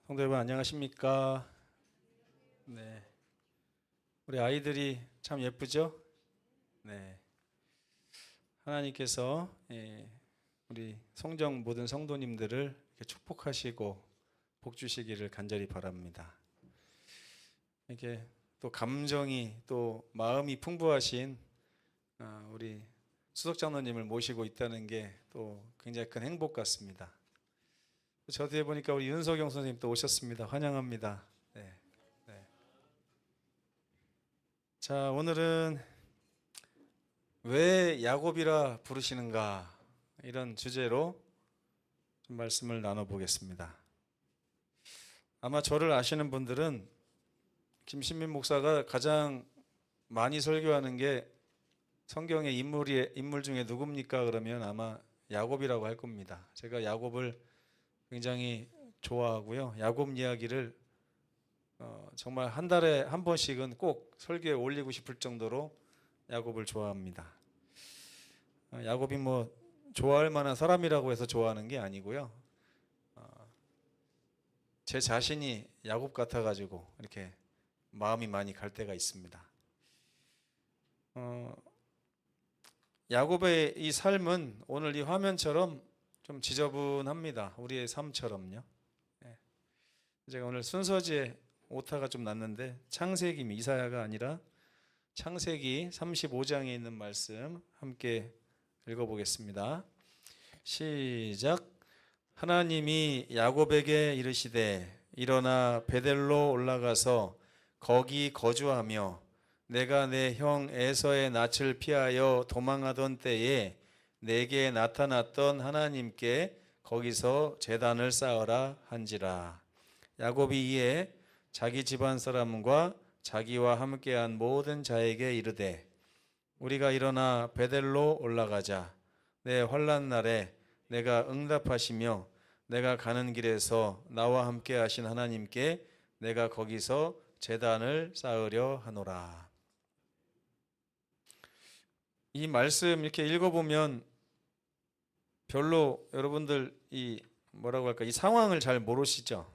성도 여러분 안녕하십니까? 네, 우리 아이들이 참 예쁘죠? 네, 하나님께서 우리 성정 모든 성도님들을 이렇게 축복하시고 복 주시기를 간절히 바랍니다. 이렇게 또 감정이 또 마음이 풍부하신 우리 수석장로님을 모시고 있다는 게 또 굉장히 큰 행복 같습니다. 저 뒤에 보니까 우리 윤석영 선생님 또 오셨습니다. 환영합니다. 네. 네. 자, 오늘은 왜 야곱이라 부르시는가 이런 주제로 좀 말씀을 나눠보겠습니다. 아마 저를 아시는 분들은 김신민 목사가 가장 많이 설교하는 게 성경의 인물 중에 누굽니까? 그러면 아마 야곱이라고 할 겁니다. 제가 야곱을 굉장히 좋아하고요. 야곱 이야기를 정말 한 달에 한 번씩은 꼭 설교에 올리고 싶을 정도로 야곱을 좋아합니다. 야곱이 뭐 좋아할 만한 사람이라고 해서 좋아하는 게 아니고요. 제 자신이 야곱 같아가지고 이렇게 마음이 많이 갈 때가 있습니다. 야곱의 이 삶은 오늘 이 화면처럼 좀 지저분합니다. 우리의 삶처럼요. 제가 오늘 순서지에 오타가 좀 났는데 창세기 이사야가 아니라 창세기 35장에 있는 말씀 함께 읽어보겠습니다. 시작. 하나님이 야곱에게 이르시되 일어나 베델로 올라가서 거기 거주하며 내가 내 형 에서의 낯을 피하여 도망하던 때에 내게 나타났던 하나님께 거기서 제단을 쌓으라 한지라. 야곱이 이에 자기 집안 사람과 자기와 함께한 모든 자에게 이르되 우리가 일어나 베델로 올라가자. 내 환난 날에 내가 응답하시며 내가 가는 길에서 나와 함께 하신 하나님께 내가 거기서 제단을 쌓으려 하노라. 이 말씀 이렇게 읽어보면 별로 여러분들 이 뭐라고 할까 이 상황을 잘 모르시죠?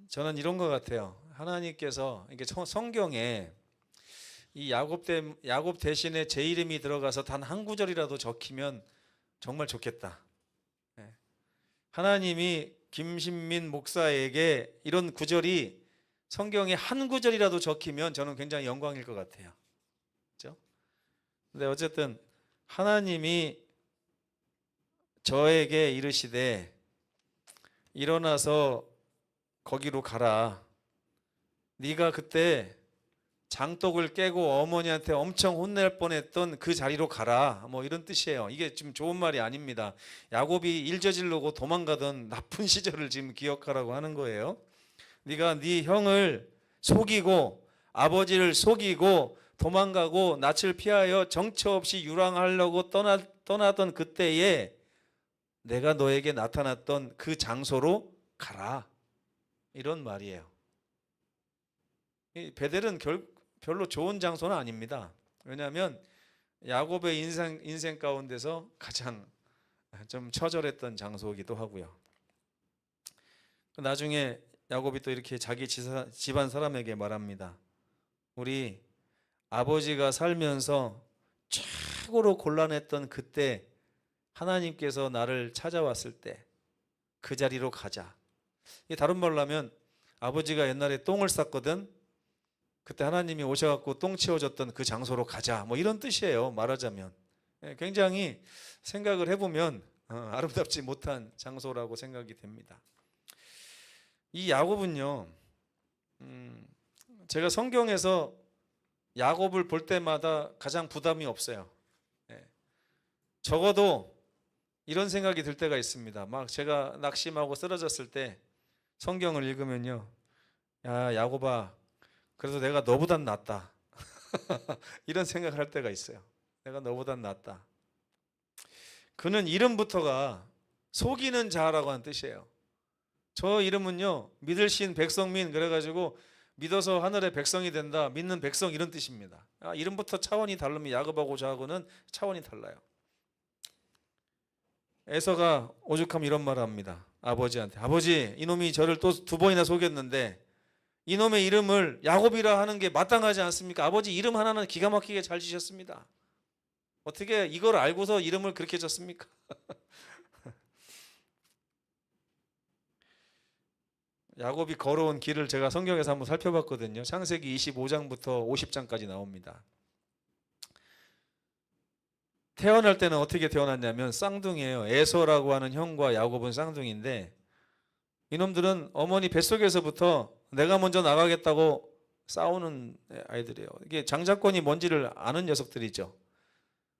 저는 이런 것 같아요. 하나님께서 이게 성경에 이 야곱 대신에 제 이름이 들어가서 단 한 구절이라도 적히면 정말 좋겠다. 하나님이 김신민 목사에게 이런 구절이 성경에 한 구절이라도 적히면 저는 굉장히 영광일 것 같아요. 그렇죠? 근데 어쨌든 하나님이 저에게 이르시되 일어나서 거기로 가라. 네가 그때 장독을 깨고 어머니한테 엄청 혼낼 뻔했던 그 자리로 가라. 뭐 이런 뜻이에요. 이게 지금 좋은 말이 아닙니다. 야곱이 일 저지르고 도망가던 나쁜 시절을 지금 기억하라고 하는 거예요. 네가 네 형을 속이고 아버지를 속이고 도망가고 낯을 피하여 정처 없이 유랑하려고 떠나던 그때에 내가 너에게 나타났던 그 장소로 가라. 이런 말이에요. 베델은 별로 좋은 장소는 아닙니다. 왜냐하면 야곱의 인생 가운데서 가장 좀 처절했던 장소이기도 하고요. 나중에 야곱이 또 이렇게 자기 집안 사람에게 말합니다. 우리 아버지가 살면서 최고로 곤란했던 그때 하나님께서 나를 찾아왔을 때 그 자리로 가자. 다른 말로 하면 아버지가 옛날에 똥을 쌌거든. 그때 하나님이 오셔갖고 똥 치워줬던 그 장소로 가자. 뭐 이런 뜻이에요. 말하자면. 굉장히 생각을 해보면 아름답지 못한 장소라고 생각이 됩니다. 이 야곱은요. 제가 성경에서 야곱을 볼 때마다 가장 부담이 없어요. 적어도 이런 생각이 들 때가 있습니다. 막 제가 낙심하고 쓰러졌을 때 성경을 읽으면요. 야, 야곱아, 그래도 내가 너보단 낫다. 이런 생각을 할 때가 있어요. 내가 너보단 낫다. 그는 이름부터가 속이는 자라고 하는 뜻이에요. 저 이름은요, 믿을 신 백성민 그래가지고 믿어서 하늘의 백성이 된다. 믿는 백성 이런 뜻입니다. 이름부터 차원이 다르면 야곱하고 저하고는 차원이 달라요. 에서가 오죽하면 이런 말을 합니다. 아버지한테, 아버지 이놈이 저를 또 2번이나 속였는데 이놈의 이름을 야곱이라 하는 게 마땅하지 않습니까? 아버지 이름 하나는 기가 막히게 잘 지셨습니다. 어떻게 이걸 알고서 이름을 그렇게 졌습니까? 야곱이 걸어온 길을 제가 성경에서 한번 살펴봤거든요. 창세기 25장부터 50장까지 나옵니다. 태어날 때는 어떻게 태어났냐면 쌍둥이에요. 에서라고 하는 형과 야곱은 쌍둥이인데 이놈들은 어머니 뱃속에서부터 내가 먼저 나가겠다고 싸우는 아이들이에요. 이게 장자권이 뭔지를 아는 녀석들이죠.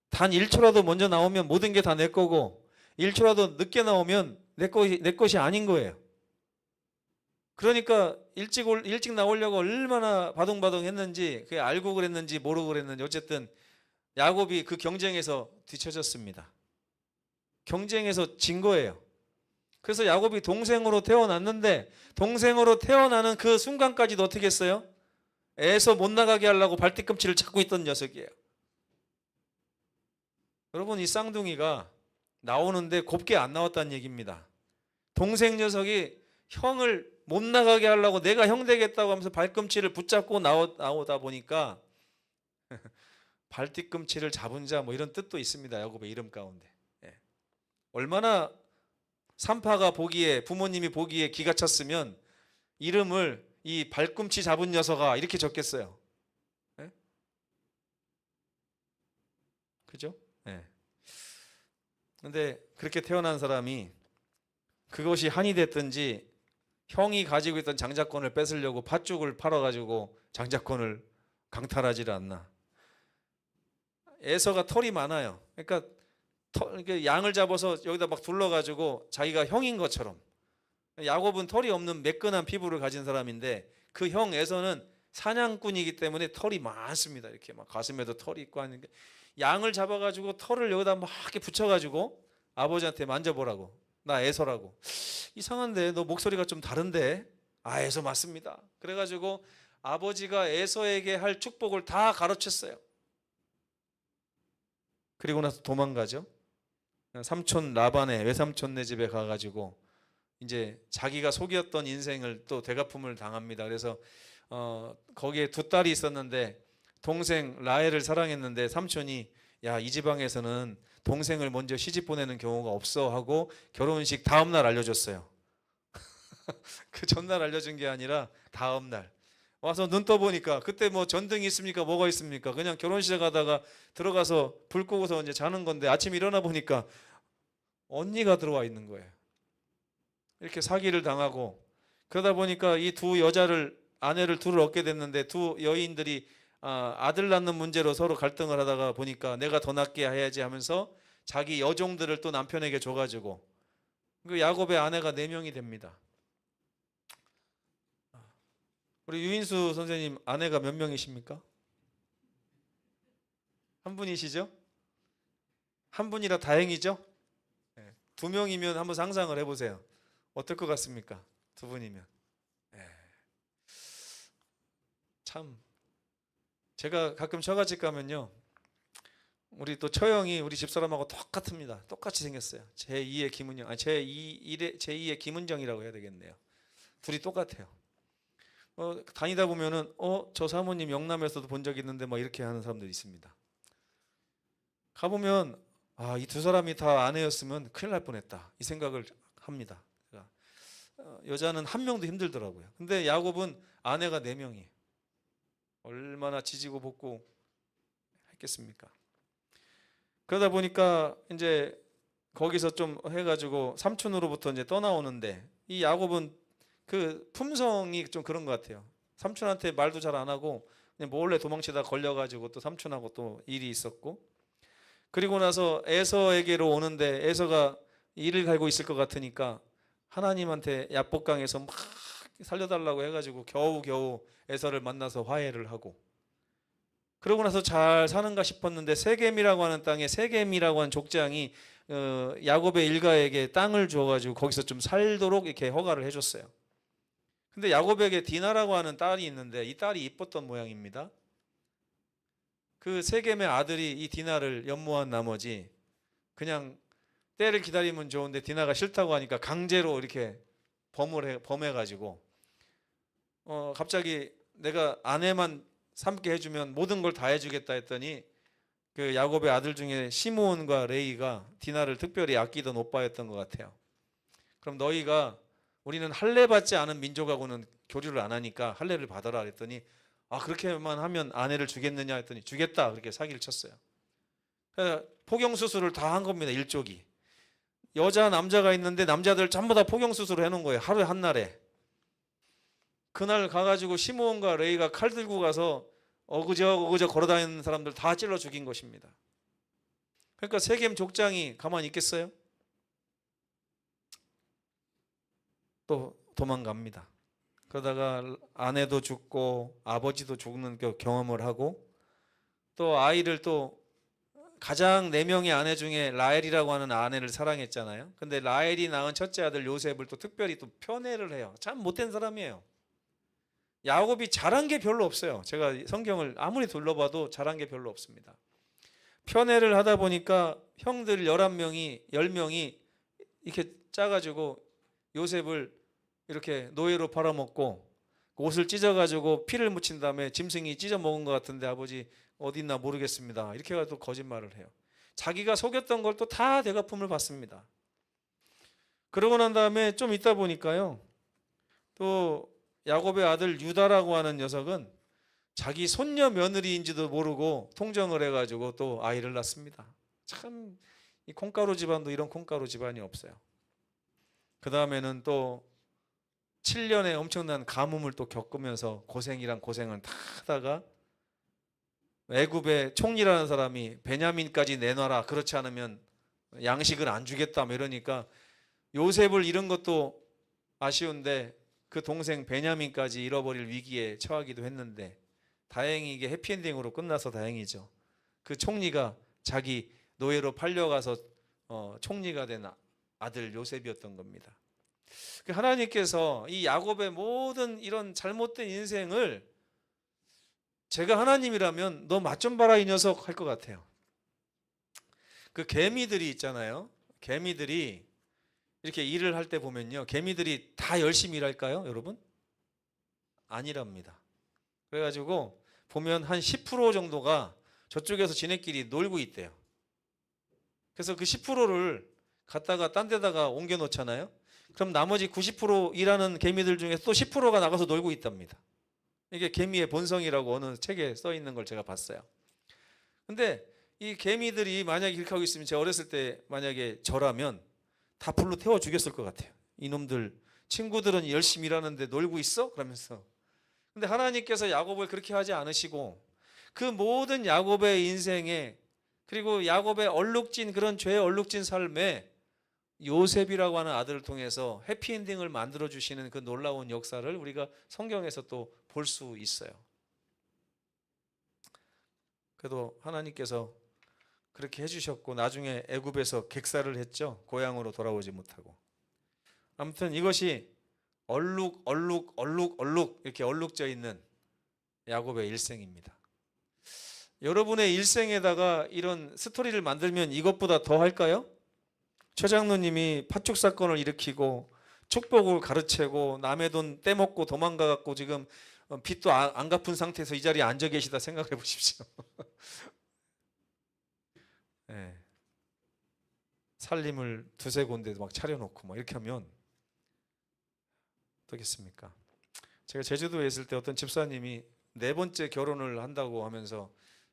단 1초라도 먼저 나오면 모든 게 다 내 거고 1초라도 늦게 나오면 내 것이 아닌 거예요. 그러니까 일찍 나오려고 얼마나 바둥바둥 했는지 그게 알고 그랬는지 모르고 그랬는지 어쨌든 야곱이 그 경쟁에서 뒤처졌습니다. 경쟁에서 진 거예요. 그래서 야곱이 동생으로 태어났는데 동생으로 태어나는 그 순간까지도 어떻게 했어요? 애에서 못 나가게 하려고 발뒤꿈치를 잡고 있던 녀석이에요. 여러분 이 쌍둥이가 나오는데 곱게 안 나왔다는 얘기입니다. 동생 녀석이 형을 못 나가게 하려고 내가 형 되겠다고 하면서 발꿈치를 붙잡고 나오다 보니까 발뒤꿈치를 잡은 자 뭐 이런 뜻도 있습니다. 야곱의 이름 가운데. 예. 얼마나 산파가 보기에 부모님이 보기에 기가 찼으면 이름을 이 발꿈치 잡은 녀석아 이렇게 적겠어요. 예? 그죠? 예. 근데 그렇게 태어난 사람이 그것이 한이 됐든지 형이 가지고 있던 장자권을 뺏으려고 팥죽을 팔아가지고 장자권을 강탈하지를 않나. 에서가 털이 많아요. 그러니까 양을 잡아서 여기다 막 둘러가지고 자기가 형인 것처럼. 야곱은 털이 없는 매끈한 피부를 가진 사람인데 그 형 에서는 사냥꾼이기 때문에 털이 많습니다. 이렇게 막 가슴에도 털이 있고 하는 게 양을 잡아가지고 털을 여기다 막 이렇게 붙여가지고 아버지한테 만져보라고. 나 에서라고. 이상한데 너 목소리가 좀 다른데? 아 에서 맞습니다. 그래가지고 아버지가 에서에게 할 축복을 다 가르쳤어요. 그리고 나서 도망가죠. 삼촌 라반의 외삼촌네 집에 가가지고 이제 자기가 속였던 인생을 또 되갚음을 당합니다. 그래서 거기에 2딸이 있었는데 동생 라헬을 사랑했는데 삼촌이 야 이 지방에서는 동생을 먼저 시집 보내는 경우가 없어 하고 결혼식 다음 날 알려줬어요. 그 전날 알려준 게 아니라 다음 날 와서 눈 떠보니까 그때 뭐 전등이 있습니까? 뭐가 있습니까? 그냥 결혼식 하다가 들어가서 불 끄고서 이제 자는 건데 아침 일어나 보니까 언니가 들어와 있는 거예요. 이렇게 사기를 당하고 그러다 보니까 이 아내를 둘을 얻게 됐는데 두 여인들이 아들 낳는 문제로 서로 갈등을 하다가 보니까 내가 더 낳게 해야지 하면서 자기 여종들을 또 남편에게 줘가지고 그 야곱의 아내가 4명이 됩니다. 우리 유인수 선생님 아내가 몇 명이십니까? 한 분이시죠? 한 분이라 다행이죠? 2명이면 한번 상상을 해보세요. 어떨 것 같습니까? 2분이면. 참 제가 가끔 처갓집 가면요 우리 또 처형이 우리 집사람하고 똑같습니다. 똑같이 생겼어요. 제2의 김은영 제2의 김은정이라고 해야 되겠네요. 둘이 똑같아요. 다니다 보면은 저 사모님 영남에서도 본 적 있는데 막 이렇게 하는 사람들이 있습니다. 가보면 이 2사람이 다 아내였으면 큰일 날 뻔했다 이 생각을 합니다. 여자는 1명도 힘들더라고요. 근데 야곱은 아내가 4명이에요. 얼마나 지지고 볶고 했겠습니까? 그러다 보니까 이제 거기서 좀 해가지고 삼촌으로부터 이제 떠나오는데 이 야곱은 그 품성이 좀 그런 것 같아요. 삼촌한테 말도 잘 안 하고 그냥 몰래 도망치다 걸려가지고 또 삼촌하고 또 일이 있었고 그리고 나서 에서에게로 오는데 에서가 일을 갈고 있을 것 같으니까 하나님한테 야복강에서 막 살려달라고 해가지고 겨우겨우 에서를 만나서 화해를 하고 그러고 나서 잘 사는가 싶었는데 세겜이라고 하는 땅에 세겜이라고 하는 족장이 야곱의 일가에게 땅을 주어가지고 거기서 좀 살도록 이렇게 허가를 해줬어요. 근데 야곱에게 디나라고 하는 딸이 있는데 이 딸이 이뻤던 모양입니다. 그 세겜의 아들이 이 디나를 연모한 나머지 그냥 때를 기다리면 좋은데 디나가 싫다고 하니까 강제로 이렇게 범해가지고 갑자기 내가 아내만 삼게 해주면 모든 걸 다 해주겠다 했더니 그 야곱의 아들 중에 시므온과 레이가 디나를 특별히 아끼던 오빠였던 것 같아요. 그럼 너희가 우리는 할례 받지 않은 민족하고는 교류를 안 하니까 할례를 받아라 했더니 그렇게만 하면 아내를 주겠느냐 했더니 주겠다 그렇게 사기를 쳤어요. 그래서 포경 수술을 다 한 겁니다. 일족이. 여자 남자가 있는데 남자들 전부 다 포경 수술을 해놓은 거예요. 하루에 한 날에. 그날 가가지고 시므온과 레이가 칼 들고 가서 어그저 걸어다니는 사람들 다 찔러 죽인 것입니다. 그러니까 세겜 족장이 가만히 있겠어요? 또 도망갑니다. 그러다가 아내도 죽고 아버지도 죽는 경험을 하고 또 아이를 또 가장 4명의 아내 중에 라헬이라고 하는 아내를 사랑했잖아요. 근데 라헬이 낳은 첫째 아들 요셉을 또 특별히 또 편애를 해요. 참 못된 사람이에요. 야곱이 잘한 게 별로 없어요. 제가 성경을 아무리 둘러봐도 잘한 게 별로 없습니다. 편애를 하다 보니까 형들 10명이 이렇게 짜가지고 요셉을 이렇게 노예로 팔아먹고 옷을 찢어가지고 피를 묻힌 다음에 짐승이 찢어 먹은 것 같은데 아버지 어디 있나 모르겠습니다. 이렇게 해서 거짓말을 해요. 자기가 속였던 걸 또 다 대갚음을 받습니다. 그러고 난 다음에 좀 있다 보니까요. 또 야곱의 아들 유다라고 하는 녀석은 자기 손녀 며느리인지도 모르고 통정을 해가지고 또 아이를 낳습니다. 참 이 콩가루 집안도 이런 콩가루 집안이 없어요. 그 다음에는 또 7년의 엄청난 가뭄을 또 겪으면서 고생이란 고생을 다 하다가 애굽의 총리라는 사람이 베냐민까지 내놔라. 그렇지 않으면 양식을 안 주겠다. 이러니까 요셉을 잃은 것도 아쉬운데 그 동생 베냐민까지 잃어버릴 위기에 처하기도 했는데 다행히 이게 해피엔딩으로 끝나서 다행이죠. 그 총리가 자기 노예로 팔려가서 총리가 된 아들 요셉이었던 겁니다. 하나님께서 이 야곱의 모든 이런 잘못된 인생을 제가 하나님이라면 너 맛 좀 봐라 이 녀석 할 것 같아요. 그 개미들이 있잖아요. 개미들이 이렇게 일을 할 때 보면요. 개미들이 다 열심히 일할까요, 여러분? 아니랍니다. 그래가지고 보면 한 10% 정도가 저쪽에서 지네끼리 놀고 있대요. 그래서 그 10%를 갖다가 딴 데다가 옮겨 놓잖아요. 그럼 나머지 90% 일하는 개미들 중에 또 10%가 나가서 놀고 있답니다. 이게 개미의 본성이라고 어느 책에 써 있는 걸 제가 봤어요. 근데 이 개미들이 만약에 이렇게 하고 있으면 제가 어렸을 때 만약에 저라면 다 불로 태워 죽였을 것 같아요. 이놈들 친구들은 열심히 일하는데 놀고 있어? 그러면서. 근데 하나님께서 야곱을 그렇게 하지 않으시고 그 모든 야곱의 인생에 그리고 야곱의 얼룩진 그런 죄에 얼룩진 삶에 요셉이라고 하는 아들을 통해서 해피엔딩을 만들어주시는 그 놀라운 역사를 우리가 성경에서 또 볼 수 있어요. 그래도 하나님께서 그렇게 해주셨고 나중에 애굽에서 객사를 했죠. 고향으로 돌아오지 못하고. 아무튼 이것이 얼룩 이렇게 얼룩져 있는 야곱의 일생입니다. 여러분의 일생에다가 이런 스토리를 만들면 이것보다 더 할까요? 최 장로님이 팥죽 사건을 일으키고 축복을 가르치고 남의 돈 떼먹고 도망가갖고 지금 빚도 안 갚은 상태에서 이 자리에 앉아 계시다 생각해 보십시오. 네. 살림을 두세 군데도 막 차려놓고 막 이렇게 하면 어떻겠습니까? 제가 제주도에 있을 때 어떤 집사님이 4번째 결혼을 한다고 하면서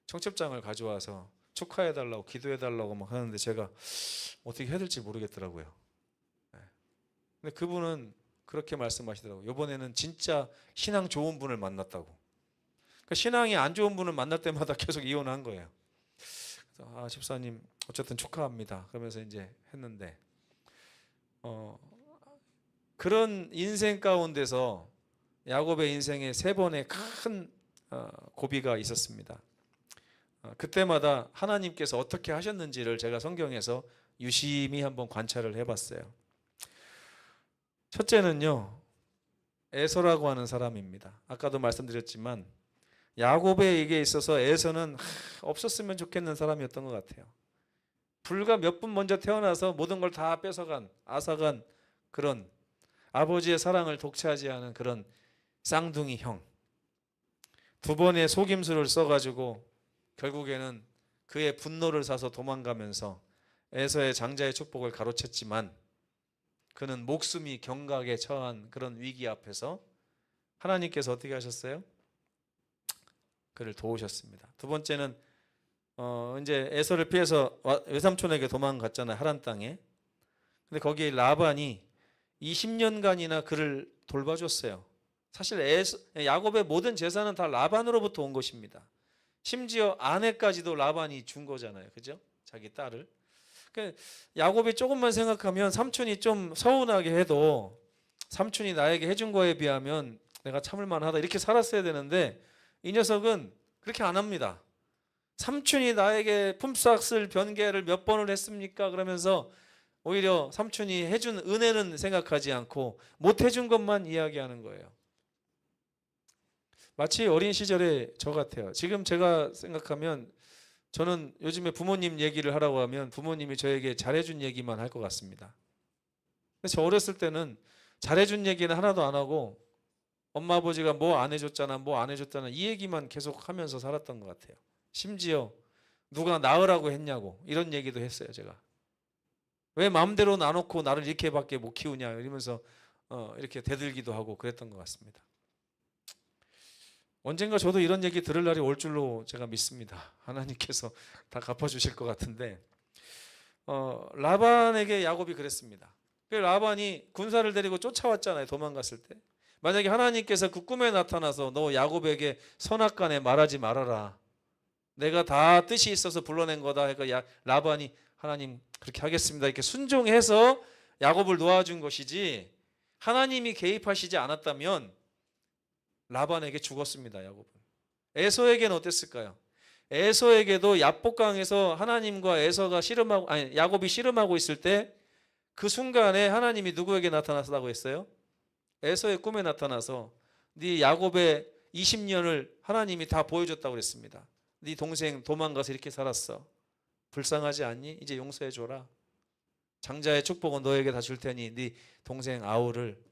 청첩장을 가져와서 축하해달라고 기도해달라고 막 하는데 제가 어떻게 해야 될지 모르겠더라고요. 근데 그분은 그렇게 말씀하시더라고요. 이번에는 진짜 신앙 좋은 분을 만났다고. 그러니까 신앙이 안 좋은 분을 만날 때마다 계속 이혼한 거예요. 그래서 집사님 어쨌든 축하합니다. 그러면서 이제 했는데 그런 인생 가운데서 야곱의 인생에 3번의 큰 고비가 있었습니다. 그때마다 하나님께서 어떻게 하셨는지를 제가 성경에서 유심히 한번 관찰을 해봤어요. 첫째는요, 에서라고 하는 사람입니다. 아까도 말씀드렸지만 야곱에게 있어서 에서는 없었으면 좋겠는 사람이었던 것 같아요. 불과 몇 분 먼저 태어나서 모든 걸 다 뺏어간, 앗아간 그런 아버지의 사랑을 독차지 하는 그런 쌍둥이 형. 두 번의 속임수를 써가지고 결국에는 그의 분노를 사서 도망가면서 에서의 장자의 축복을 가로챘지만 그는 목숨이 경각에 처한 그런 위기 앞에서 하나님께서 어떻게 하셨어요? 그를 도우셨습니다. 두 번째는 이제 에서를 피해서 외삼촌에게 도망갔잖아요. 하란 땅에. 근데 거기에 라반이 20년간이나 그를 돌봐줬어요. 사실 야곱의 모든 재산은 다 라반으로부터 온 것입니다. 심지어 아내까지도 라반이 준 거잖아요. 그죠? 자기 딸을. 그러니까 야곱이 조금만 생각하면 삼촌이 좀 서운하게 해도 삼촌이 나에게 해준 거에 비하면 내가 참을 만하다 이렇게 살았어야 되는데 이 녀석은 그렇게 안 합니다. 삼촌이 나에게 품삯을 변개를 몇 번을 했습니까? 그러면서 오히려 삼촌이 해준 은혜는 생각하지 않고 못 해준 것만 이야기하는 거예요. 마치 어린 시절의 저 같아요. 지금 제가 생각하면 저는 요즘에 부모님 얘기를 하라고 하면 부모님이 저에게 잘해준 얘기만 할 것 같습니다. 저 어렸을 때는 잘해준 얘기는 하나도 안 하고 엄마 아버지가 뭐 안 해줬잖아 뭐 안 해줬잖아 이 얘기만 계속 하면서 살았던 것 같아요. 심지어 누가 낳으라고 했냐고 이런 얘기도 했어요. 제가 왜 마음대로 놔놓고 나를 이렇게밖에 못 키우냐 이러면서 이렇게 대들기도 하고 그랬던 것 같습니다. 언젠가 저도 이런 얘기 들을 날이 올 줄로 제가 믿습니다. 하나님께서 다 갚아주실 것 같은데 라반에게 야곱이 그랬습니다. 라반이 군사를 데리고 쫓아왔잖아요. 도망갔을 때. 만약에 하나님께서 그 꿈에 나타나서 너 야곱에게 선악간에 말하지 말아라. 내가 다 뜻이 있어서 불러낸 거다. 그러니까 라반이 하나님 그렇게 하겠습니다. 이렇게 순종해서 야곱을 놓아준 것이지 하나님이 개입하시지 않았다면 라반에게 죽었습니다. 야곱은. 에서에게는 어땠을까요? 에서에게도 야복강에서 하나님과 에서가 야곱이 씨름하고 있을 때 그 순간에 하나님이 누구에게 나타났다고 했어요? 에서의 꿈에 나타나서 네 야곱의 20년을 하나님이 다 보여줬다고 그랬습니다. 네 동생 도망가서 이렇게 살았어. 불쌍하지 않니? 이제 용서해 줘라. 장자의 축복은 너에게 다 줄 테니 네 동생 아우를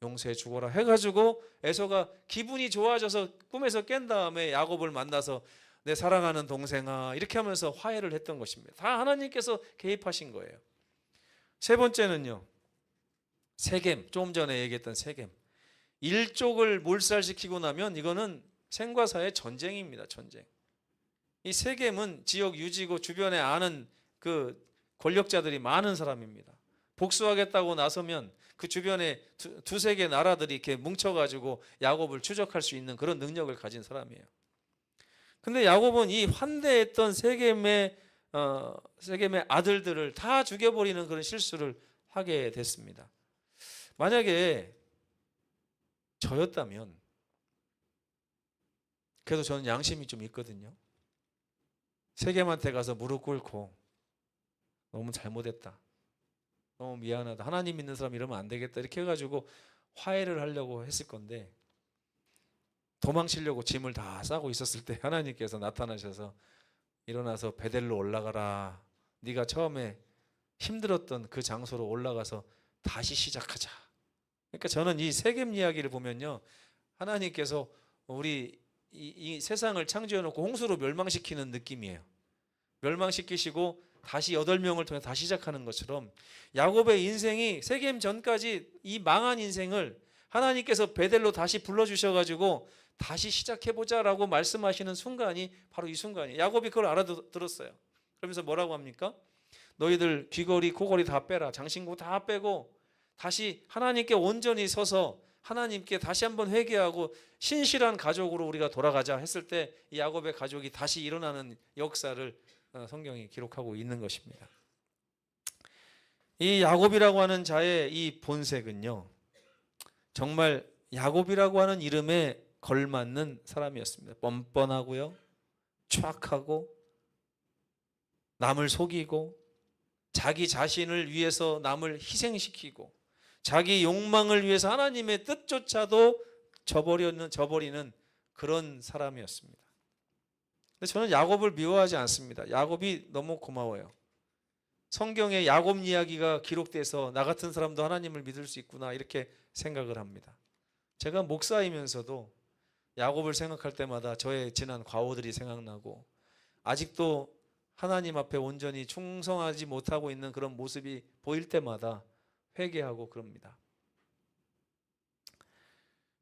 용서해 주거라 해가지고 에서가 기분이 좋아져서 꿈에서 깬 다음에 야곱을 만나서 내 사랑하는 동생아 이렇게 하면서 화해를 했던 것입니다. 다 하나님께서 개입하신 거예요. 세 번째는요. 세겜, 조금 전에 얘기했던 세겜. 일족을 몰살시키고 나면 이거는 생과 사의 전쟁입니다. 전쟁. 이 세겜은 지역 유지고 주변에 아는 그 권력자들이 많은 사람입니다. 복수하겠다고 나서면 그 주변에 두세 개 나라들이 이렇게 뭉쳐가지고 야곱을 추적할 수 있는 그런 능력을 가진 사람이에요. 근데 야곱은 이 환대했던 세겜의 아들들을 다 죽여버리는 그런 실수를 하게 됐습니다. 만약에 저였다면 그래도 저는 양심이 좀 있거든요. 세겜한테 가서 무릎 꿇고 너무 잘못했다. 너무 미안하다. 하나님 믿는 사람 이러면 안 되겠다. 이렇게 해가지고 화해를 하려고 했을 건데 도망치려고 짐을 다 싸고 있었을 때 하나님께서 나타나셔서 일어나서 베델로 올라가라. 네가 처음에 힘들었던 그 장소로 올라가서 다시 시작하자. 그러니까 저는 이 세겜 이야기를 보면요. 하나님께서 우리 이 세상을 창조해놓고 홍수로 멸망시키는 느낌이에요. 멸망시키시고 다시 8명을 통해 다시 시작하는 것처럼 야곱의 인생이 세겜 전까지 이 망한 인생을 하나님께서 베델로 다시 불러주셔가지고 다시 시작해보자라고 말씀하시는 순간이 바로 이 순간이에요. 야곱이 그걸 알아들었어요. 그러면서 뭐라고 합니까? 너희들 귀걸이 코걸이 다 빼라. 장신구 다 빼고 다시 하나님께 온전히 서서 하나님께 다시 한번 회개하고 신실한 가족으로 우리가 돌아가자 했을 때 이 야곱의 가족이 다시 일어나는 역사를 성경이 기록하고 있는 것입니다. 이 야곱이라고 하는 자의 이 본색은요, 정말 야곱이라고 하는 이름에 걸맞는 사람이었습니다. 뻔뻔하고요, 추악하고, 남을 속이고, 자기 자신을 위해서 남을 희생시키고, 자기 욕망을 위해서 하나님의 뜻조차도 저버리는 그런 사람이었습니다. 근데 저는 야곱을 미워하지 않습니다. 야곱이 너무 고마워요. 성경에 야곱 이야기가 기록돼서 나 같은 사람도 하나님을 믿을 수 있구나 이렇게 생각을 합니다. 제가 목사이면서도 야곱을 생각할 때마다 저의 지난 과오들이 생각나고 아직도 하나님 앞에 온전히 충성하지 못하고 있는 그런 모습이 보일 때마다 회개하고 그럽니다.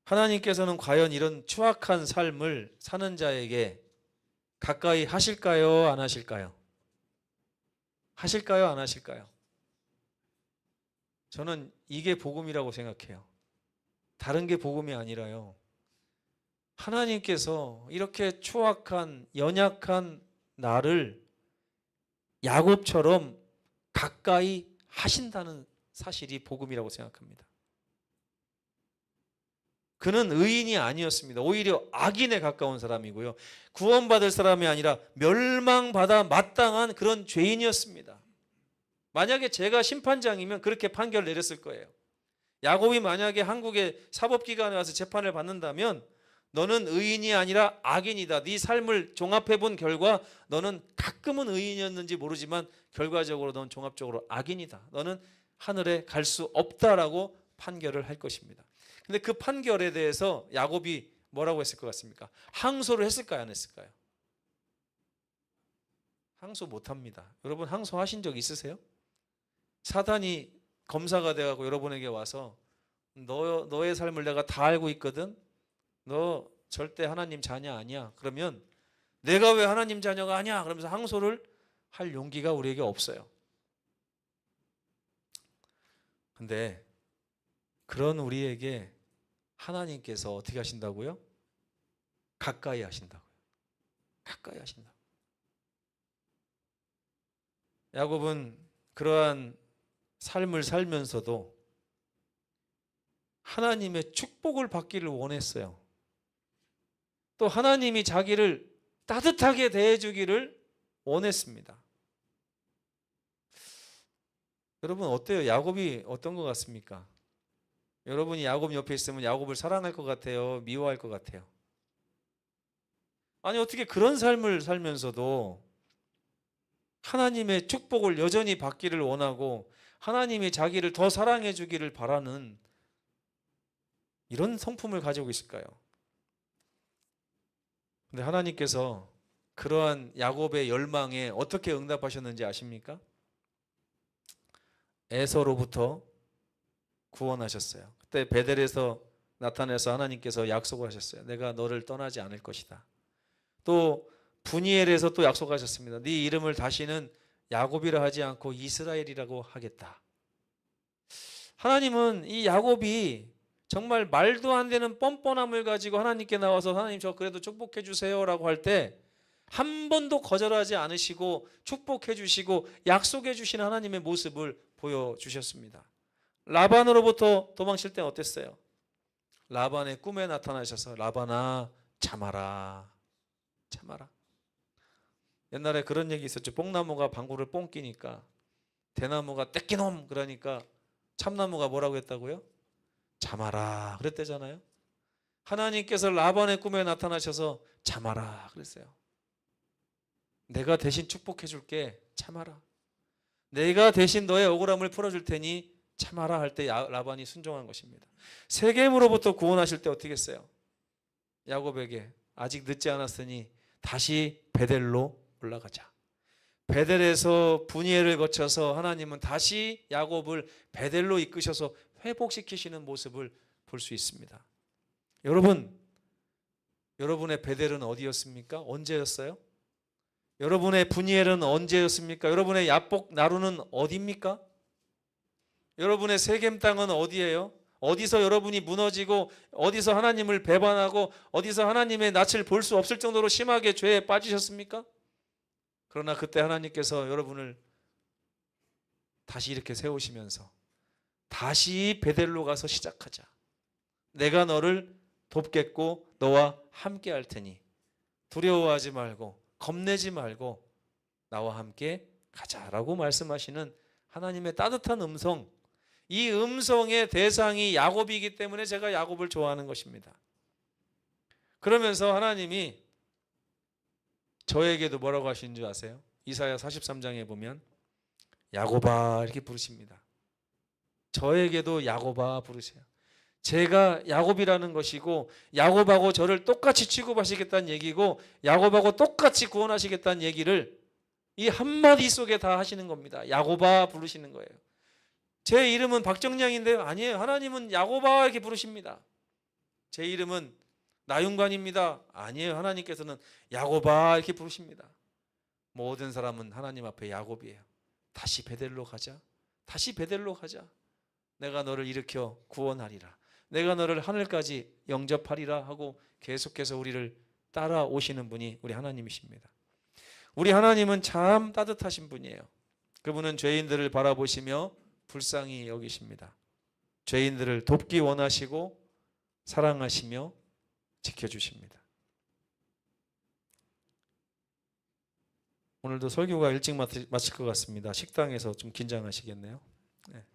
하나님께서는 과연 이런 추악한 삶을 사는 자에게 가까이 하실까요? 안 하실까요? 하실까요? 안 하실까요? 저는 이게 복음이라고 생각해요. 다른 게 복음이 아니라요. 하나님께서 이렇게 추악한 연약한 나를 야곱처럼 가까이 하신다는 사실이 복음이라고 생각합니다. 그는 의인이 아니었습니다. 오히려 악인에 가까운 사람이고요. 구원받을 사람이 아니라 멸망받아 마땅한 그런 죄인이었습니다. 만약에 제가 심판장이면 그렇게 판결을 내렸을 거예요. 야곱이 만약에 한국의 사법기관에 와서 재판을 받는다면 너는 의인이 아니라 악인이다. 네 삶을 종합해 본 결과 너는 가끔은 의인이었는지 모르지만 결과적으로 넌 종합적으로 악인이다. 너는 하늘에 갈 수 없다라고 판결을 할 것입니다. 근데 그 판결에 대해서 야곱이 뭐라고 했을 것 같습니까? 항소를 했을까요? 안 했을까요? 항소 못합니다. 여러분 항소하신 적 있으세요? 사단이 검사가 돼가고 여러분에게 와서 너의 삶을 내가 다 알고 있거든. 너 절대 하나님 자녀 아니야. 그러면 내가 왜 하나님 자녀가 아니야? 그러면서 항소를 할 용기가 우리에게 없어요. 근데 그런 우리에게 하나님께서 어떻게 하신다고요? 가까이 하신다고요. 가까이 하신다. 야곱은 그러한 삶을 살면서도 하나님의 축복을 받기를 원했어요. 또 하나님이 자기를 따뜻하게 대해주기를 원했습니다. 여러분 어때요? 야곱이 어떤 것 같습니까? 여러분이 야곱 옆에 있으면 야곱을 사랑할 것 같아요? 미워할 것 같아요? 아니 어떻게 그런 삶을 살면서도 하나님의 축복을 여전히 받기를 원하고 하나님이 자기를 더 사랑해 주기를 바라는 이런 성품을 가지고 있을까요? 근데 하나님께서 그러한 야곱의 열망에 어떻게 응답하셨는지 아십니까? 에서로부터 구원하셨어요. 그때 베델에서 나타나서 하나님께서 약속을 하셨어요. 내가 너를 떠나지 않을 것이다. 또 분이엘에서 또 약속하셨습니다. 네 이름을 다시는 야곱이라 하지 않고 이스라엘이라고 하겠다. 하나님은 이 야곱이 정말 말도 안 되는 뻔뻔함을 가지고 하나님께 나와서 하나님 저 그래도 축복해 주세요라고 할 때 한 번도 거절하지 않으시고 축복해 주시고 약속해 주시는 하나님의 모습을 보여주셨습니다. 라반으로부터 도망칠 때 어땠어요? 라반의 꿈에 나타나셔서 라반아 참아라 참아라. 옛날에 그런 얘기 있었죠. 뽕나무가 방구를 뽕 끼니까 대나무가 떼끼놈 그러니까 참나무가 뭐라고 했다고요? 참아라 그랬대잖아요. 하나님께서 라반의 꿈에 나타나셔서 참아라 그랬어요. 내가 대신 축복해 줄게 참아라. 내가 대신 너의 억울함을 풀어줄 테니 참아라 할 때 라반이 순종한 것입니다. 세겜으로부터 구원하실 때 어떻게 했어요? 야곱에게 아직 늦지 않았으니 다시 베델로 올라가자. 베델에서 분이엘을 거쳐서 하나님은 다시 야곱을 베델로 이끄셔서 회복시키시는 모습을 볼 수 있습니다. 여러분, 여러분의 베델은 어디였습니까? 언제였어요? 여러분의 분이엘은 언제였습니까? 여러분의 야복 나루는 어디입니까? 여러분의 세겜 땅은 어디예요? 어디서 여러분이 무너지고 어디서 하나님을 배반하고 어디서 하나님의 낯을 볼 수 없을 정도로 심하게 죄에 빠지셨습니까? 그러나 그때 하나님께서 여러분을 다시 이렇게 세우시면서 다시 베델로 가서 시작하자. 내가 너를 돕겠고 너와 함께 할 테니 두려워하지 말고 겁내지 말고 나와 함께 가자라고 말씀하시는 하나님의 따뜻한 음성. 이 음성의 대상이 야곱이기 때문에 제가 야곱을 좋아하는 것입니다. 그러면서 하나님이 저에게도 뭐라고 하시는 줄 아세요? 이사야 43장에 보면 야곱아 이렇게 부르십니다. 저에게도 야곱아 부르세요. 제가 야곱이라는 것이고 야곱하고 저를 똑같이 취급하시겠다는 얘기고 야곱하고 똑같이 구원하시겠다는 얘기를 이 한마디 속에 다 하시는 겁니다. 야곱아 부르시는 거예요. 제 이름은 박정량인데요. 아니에요. 하나님은 야곱아 이렇게 부르십니다. 제 이름은 나윤관입니다. 아니에요. 하나님께서는 야곱아 이렇게 부르십니다. 모든 사람은 하나님 앞에 야곱이에요. 다시 베델로 가자. 다시 베델로 가자. 내가 너를 일으켜 구원하리라. 내가 너를 하늘까지 영접하리라 하고 계속해서 우리를 따라오시는 분이 우리 하나님이십니다. 우리 하나님은 참 따뜻하신 분이에요. 그분은 죄인들을 바라보시며 불쌍히 여기십니다. 죄인들을 돕기 원하시고 사랑하시며 지켜주십니다. 오늘도 설교가 일찍 마칠 것 같습니다. 식당에서 좀 긴장하시겠네요. 네.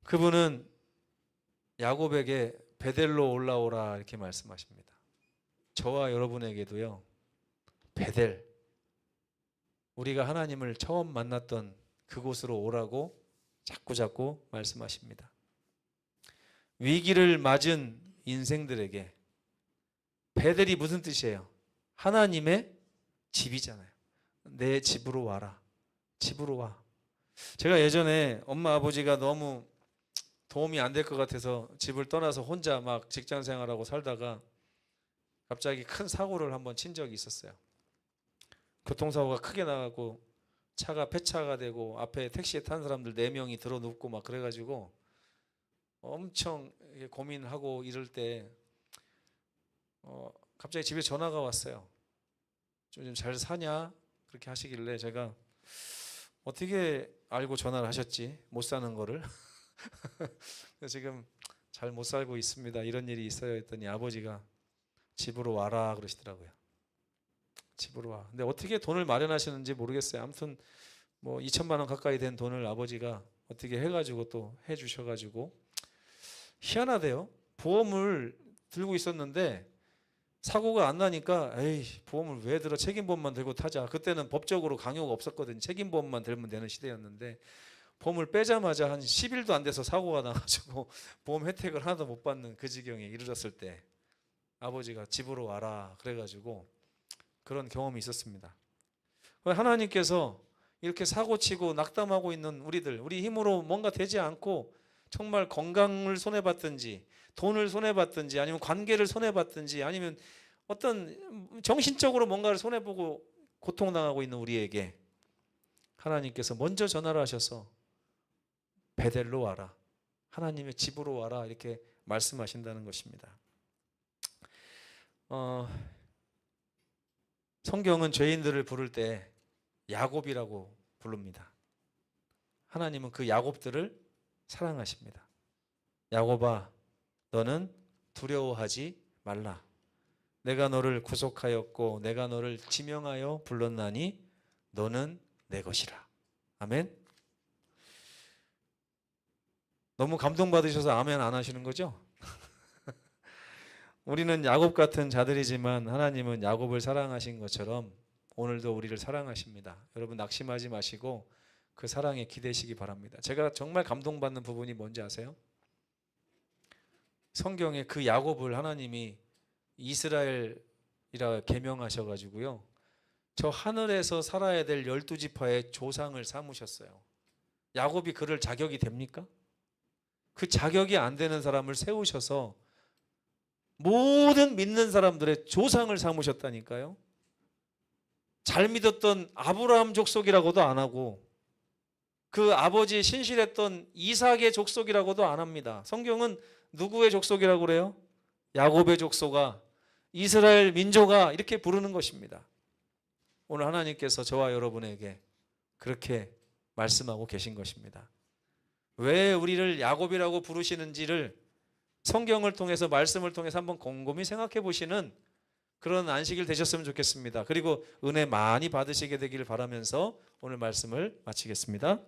그분은 야곱에게 베델로 올라오라 이렇게 말씀하십니다. 저와 여러분에게도요. 베델, 우리가 하나님을 처음 만났던 그곳으로 오라고 자꾸 말씀하십니다. 위기를 맞은 인생들에게 베델이 무슨 뜻이에요? 하나님의 집이잖아요. 내 집으로 와라. 집으로 와. 제가 예전에 엄마 아버지가 너무 도움이 안 될 것 같아서 집을 떠나서 혼자 막 직장 생활하고 살다가 갑자기 큰 사고를 한번 친 적이 있었어요. 교통사고가 크게 나가고 차가 폐차가 되고 앞에 택시에 탄 사람들 4명이 들어 눕고 막 그래가지고 엄청 고민하고 이럴 때 갑자기 집에 전화가 왔어요. 좀 잘 사냐? 그렇게 하시길래 제가 어떻게 알고 전화를 하셨지? 못 사는 거를. 지금 잘 못 살고 있습니다. 이런 일이 있어요 했더니 아버지가 집으로 와라 그러시더라고요. 집으로 와. 근데 어떻게 돈을 마련하시는지 모르겠어요. 아무튼 뭐 2천만 원 가까이 된 돈을 아버지가 어떻게 해가지고 또 해주셔가지고 희한하대요. 보험을 들고 있었는데 사고가 안 나니까 에이 보험을 왜 들어, 책임보험만 들고 타자. 그때는 법적으로 강요가 없었거든요. 책임보험만 들면 되는 시대였는데 보험을 빼자마자 한 10일도 안 돼서 사고가 나가지고 보험 혜택을 하나도 못 받는 그 지경에 이르렀을 때 아버지가 집으로 와라 그래가지고 그런 경험이 있었습니다. 하나님께서 이렇게 사고치고 낙담하고 있는 우리 힘으로 뭔가 되지 않고 정말 건강을 손해봤든지 돈을 손해봤든지 아니면 관계를 손해봤든지 아니면 어떤 정신적으로 뭔가를 손해보고 고통당하고 있는 우리에게 하나님께서 먼저 전화를 하셔서 베델로 와라, 하나님의 집으로 와라 이렇게 말씀하신다는 것입니다. 성경은 죄인들을 부를 때 야곱이라고 부릅니다. 하나님은 그 야곱들을 사랑하십니다. 야곱아, 너는 두려워하지 말라. 내가 너를 구속하였고 내가 너를 지명하여 불렀나니 너는 내 것이라. 아멘. 너무 감동받으셔서 아멘 안 하시는 거죠? 우리는 야곱 같은 자들이지만 하나님은 야곱을 사랑하신 것처럼 오늘도 우리를 사랑하십니다. 여러분 낙심하지 마시고 그 사랑에 기대시기 바랍니다. 제가 정말 감동받는 부분이 뭔지 아세요? 성경에 그 야곱을 하나님이 이스라엘이라 계명하셔가지고요, 저 하늘에서 살아야 될 12지파의 조상을 삼으셨어요. 야곱이 그럴 자격이 됩니까? 그 자격이 안 되는 사람을 세우셔서 모든 믿는 사람들의 조상을 삼으셨다니까요. 잘 믿었던 아브라함 족속이라고도 안 하고 그 아버지 신실했던 이삭의 족속이라고도 안 합니다. 성경은 누구의 족속이라고 그래요? 야곱의 족속아, 이스라엘 민족아 이렇게 부르는 것입니다. 오늘 하나님께서 저와 여러분에게 그렇게 말씀하고 계신 것입니다. 왜 우리를 야곱이라고 부르시는지를 성경을 통해서 말씀을 통해서 한번 곰곰이 생각해 보시는 그런 안식일 되셨으면 좋겠습니다. 그리고 은혜 많이 받으시게 되기를 바라면서 오늘 말씀을 마치겠습니다.